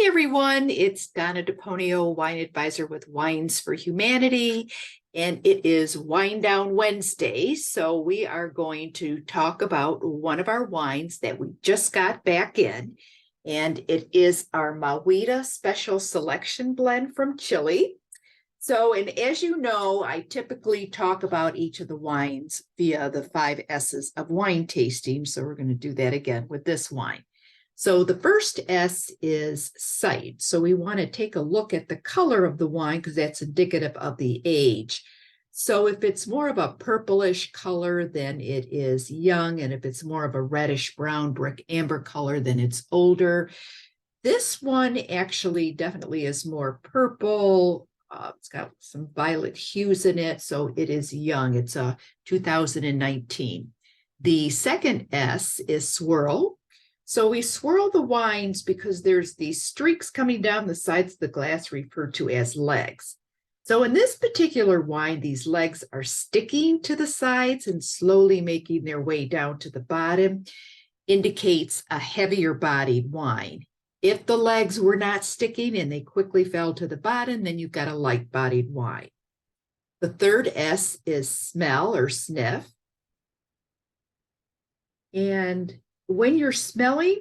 Hi, everyone. It's Donna DePonio, wine advisor with Wines for Humanity, and it is Wine Down Wednesday. So we are going to talk about one of our wines that we just got back in, and it is our Mawida Special Selection Blend from Chile. So, and as you know, I typically talk about each of the wines via the 5 S's of wine tasting. So we're going to do that again with this wine. So the first S is sight. So we want to take a look at the color of the wine because that's indicative of the age. So if it's more of a purplish color, then it is young. And if it's more of a reddish brown brick amber color, then it's older. This one actually definitely is more purple. It's got some violet hues in it. So it is young. It's a 2019. The second S is swirl. So we swirl the wines because there's these streaks coming down the sides of the glass referred to as legs. So in this particular wine, these legs are sticking to the sides and slowly making their way down to the bottom, indicates a heavier bodied wine. If the legs were not sticking and they quickly fell to the bottom, then you've got a light bodied wine. The third S is smell or sniff. And when you're smelling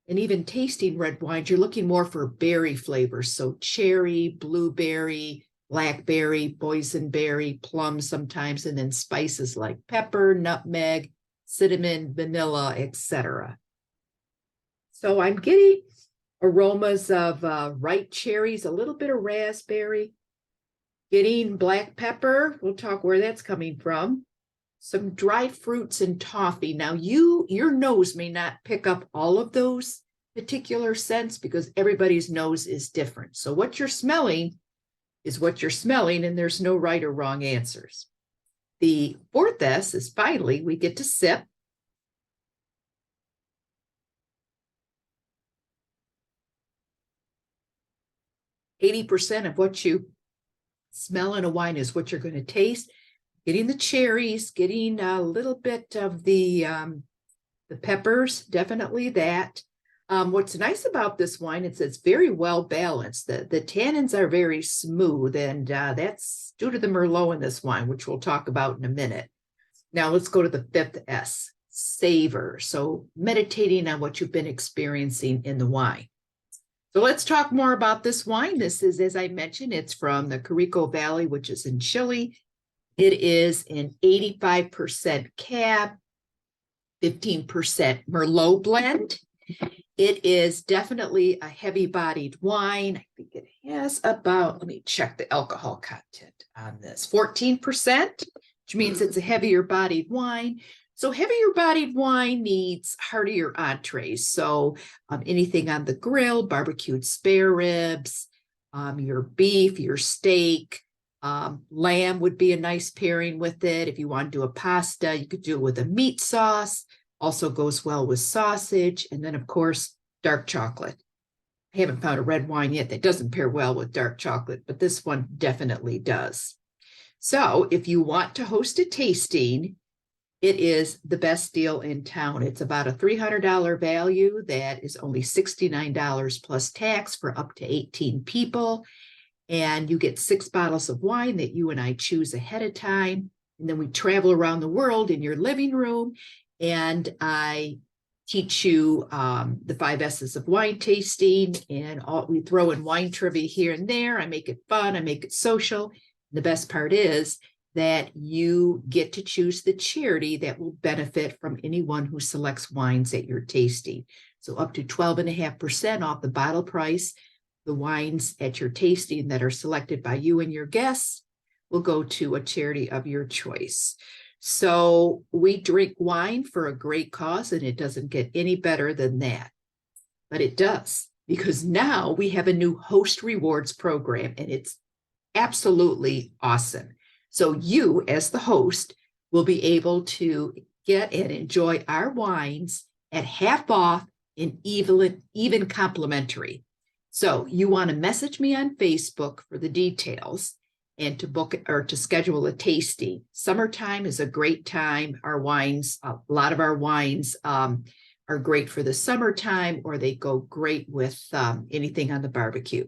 and even tasting red wines, you're looking more for berry flavors. So cherry, blueberry, blackberry, boysenberry, plum sometimes, and then spices like pepper, nutmeg, cinnamon, vanilla, etc. So I'm getting aromas of ripe cherries, a little bit of raspberry, getting black pepper. We'll talk where that's coming from. Some dried fruits and toffee. Now your nose may not pick up all of those particular scents because everybody's nose is different. So what you're smelling is what you're smelling, and there's no right or wrong answers. The fourth S is finally we get to sip. %80 of what you smell in a wine is what you're going to taste. Getting the cherries, getting a little bit of the peppers, definitely that. What's nice about this wine is it's very well balanced. The tannins are very smooth, and that's due to the Merlot in this wine, which we'll talk about in a minute. Now let's go to the fifth S, savor. So meditating on what you've been experiencing in the wine. So let's talk more about this wine. This is, as I mentioned, it's from the Carrico Valley, which is in Chile. It is an 85% Cab, 15% Merlot blend. It is definitely a heavy-bodied wine. I think it has about, let me check the alcohol content on this, 14%, which means it's a heavier-bodied wine. So heavier-bodied wine needs heartier entrees. So anything on the grill, barbecued spare ribs, your beef, your steak, lamb would be a nice pairing with it. If you want to do a pasta, you could do it with a meat sauce. Also goes well with sausage. And then, of course, dark chocolate. I haven't found a red wine yet that doesn't pair well with dark chocolate, but this one definitely does. So if you want to host a tasting, it is the best deal in town. It's about a $300 value that is only $69 plus tax for up to 18 people. And you get 6 bottles of wine that you and I choose ahead of time. And then we travel around the world in your living room. And I teach you the 5 S's of wine tasting. And we throw in wine trivia here and there. I make it fun. I make it social. The best part is that you get to choose the charity that will benefit from anyone who selects wines at your tasting. So up to 12.5% off the bottle price. The wines at your tasting that are selected by you and your guests will go to a charity of your choice. So we drink wine for a great cause, and it doesn't get any better than that. But it does, because now we have a new host rewards program, and it's absolutely awesome. So you, as the host, will be able to get and enjoy our wines at half off and even complimentary. So you want to message me on Facebook for the details and to book or to schedule a tasting. Summertime is a great time. Our wines, a lot of our wines are great for the summertime, or they go great with anything on the barbecue.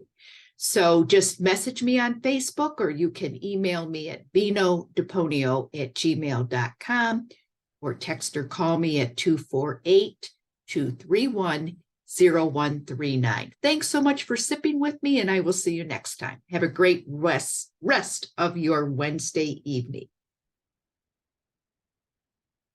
So just message me on Facebook, or you can email me at binodeponio@gmail.com, or text or call me at 248-231-0139. Thanks so much for sipping with me, and I will see you next time. Have a great rest of your Wednesday evening.